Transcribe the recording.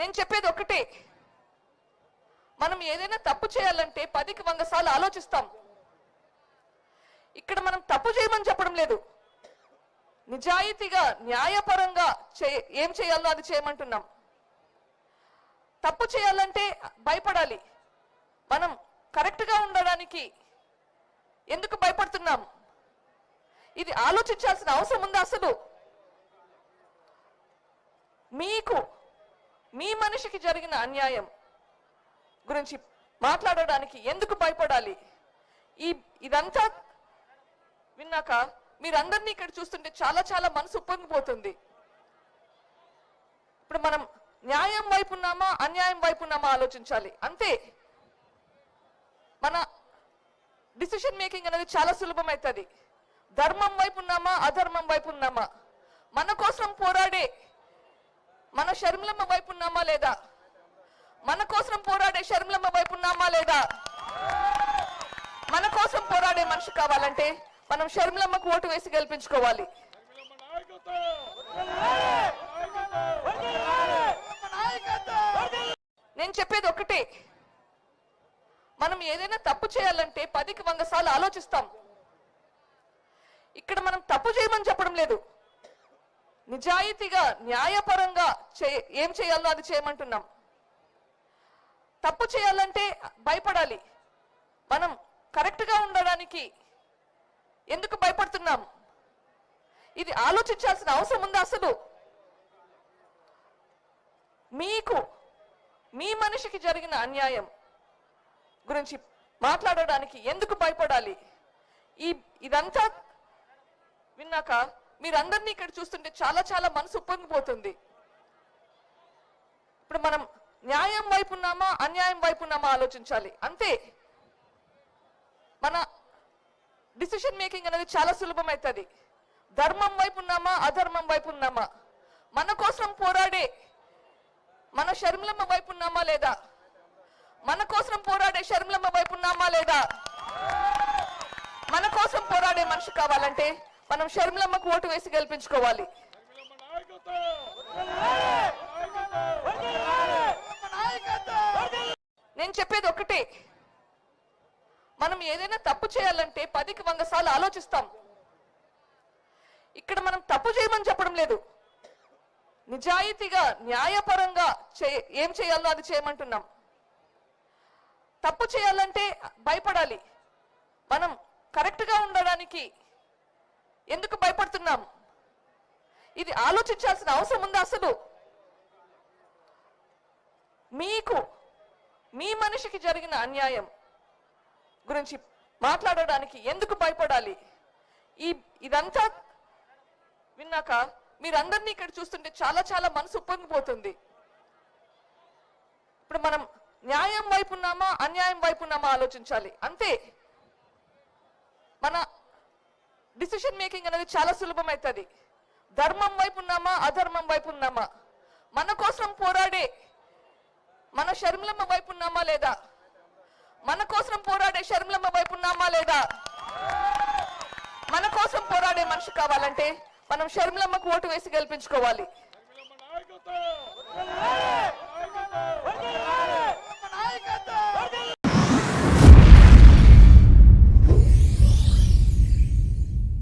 నేను చెప్పేది ఒకటే, మనం ఏదైనా తప్పు చేయాలంటే 10కి 100 సార్లు ఆలోచిస్తాం. ఇక్కడ మనం తప్పు చేయమని చెప్పడం లేదు, నిజాయితీగా న్యాయపరంగా ఏం చేయాలో అది చేయమంటున్నాం. తప్పు చేయాలంటే భయపడాలి, మనం కరెక్ట్గా ఉండడానికి ఎందుకు భయపడుతున్నాం? ఇది ఆలోచించాల్సిన అవసరం ఉందా? అసలు మీకు మీ మనిషికి జరిగిన అన్యాయం గురించి మాట్లాడడానికి ఎందుకు భయపడాలి? ఇదంతా విన్నాక మీరందరినీ ఇక్కడ చూస్తుంటే చాలా చాలా మనసు ఉప్పొంగిపోతుంది. ఇప్పుడు మనం న్యాయం వైపు ఉన్నామా అన్యాయం వైపు ఉన్నామా ఆలోచించాలి అంతే. మన డిసిషన్ మేకింగ్ అనేది చాలా సులభమవుతుంది. ధర్మం వైపు ఉన్నామా అధర్మం వైపు ఉన్నామా, మన కోసం పోరాడే మన షర్మిలమ్మ వైపు ఉన్నామా లేదా, మన కోసం పోరాడే షర్మిలమ్మ వైపు ఉన్నామా లేదా? మన కోసం పోరాడే మనిషి కావాలంటే మనం షర్మిలమ్మకు ఓటు వేసి గెలిపించుకోవాలి. నేను చెప్పేది ఒకటే, మనం ఏదైనా తప్పు చేయాలంటే 10కి 100 సార్లు ఆలోచిస్తాం. ఇక్కడ మనం తప్పు చేయమని చెప్పడం లేదు, నిజాయితీగా న్యాయపరంగా ఏం చేయాలో అది చేయమంటున్నాం. తప్పు చేయాలంటే భయపడాలి, మనం కరెక్ట్గా ఉండడానికి ఎందుకు భయపడుతున్నాం? ఇది ఆలోచించాల్సిన అవసరం ఉందా? అసలు మీకు మీ మనిషికి జరిగిన అన్యాయం గురించి మాట్లాడడానికి ఎందుకు భయపడాలి? ఇదంతా విన్నాక మీరందరినీ ఇక్కడ చూస్తుంటే చాలా చాలా మనసు ఉప్పొంగిపోతుంది. ఇప్పుడు మనం న్యాయం వైపు ఉన్నామా అన్యాయం వైపు ఉన్నామా ఆలోచించాలి అంతే. మన డిసిషన్ మేకింగ్ అనేది చాలా సులభమవుతుంది. ధర్మం వైపు ఉన్నామా అధర్మం వైపు ఉన్నామా, మన కోసం పోరాడే మన షర్మిలమ్మ వైపు ఉన్నామా లేదా, మన కోసం పోరాడే షర్మిలమ్మ వైపు ఉన్నామా లేదా? మన కోసం పోరాడే మనిషి కావాలంటే మనం షర్మిలమ్మకు ఓటు వేసి గెలిపించుకోవాలి. నేను చెప్పేది ఒకటే, మనం ఏదైనా తప్పు చేయాలంటే 10కి 100 సార్లు ఆలోచిస్తాం. ఇక్కడ మనం తప్పు చేయమని చెప్పడం లేదు, నిజాయితీగా న్యాయపరంగా ఏం చేయాలో అది చేయమంటున్నాం. తప్పు చేయాలంటే భయపడాలి, మనం కరెక్ట్గా ఉండడానికి ఎందుకు భయపడుతున్నాం? ఇది ఆలోచించాల్సిన అవసరం ఉందా? అసలు మీకు మీ మనిషికి జరిగిన అన్యాయం గురించి మాట్లాడడానికి ఎందుకు భయపడాలి? ఇదంతా విన్నాక మీరందరినీ ఇక్కడ చూస్తుంటే చాలా చాలా మనసు ఉప్పొంగిపోతుంది. ఇప్పుడు మనం న్యాయం వైపు ఉన్నామా అన్యాయం వైపు ఉన్నామా ఆలోచించాలి అంతే. మన డిసిషన్ మేకింగ్ అనేది చాలా సులభమవుతుంది. ధర్మం వైపు ఉన్నామా అధర్మం వైపు ఉన్నామా, మన కోసం పోరాడే మన షర్మిలమ్మ వైపు ఉన్నామా లేదా, మన కోసం పోరాడే షర్మిలమ్మ వైపు ఉన్నామా లేదా? మన కోసం పోరాడే మనిషి కావాలంటే మనం షర్మిలమ్మకు ఓటు వేసి గెలిపించుకోవాలి.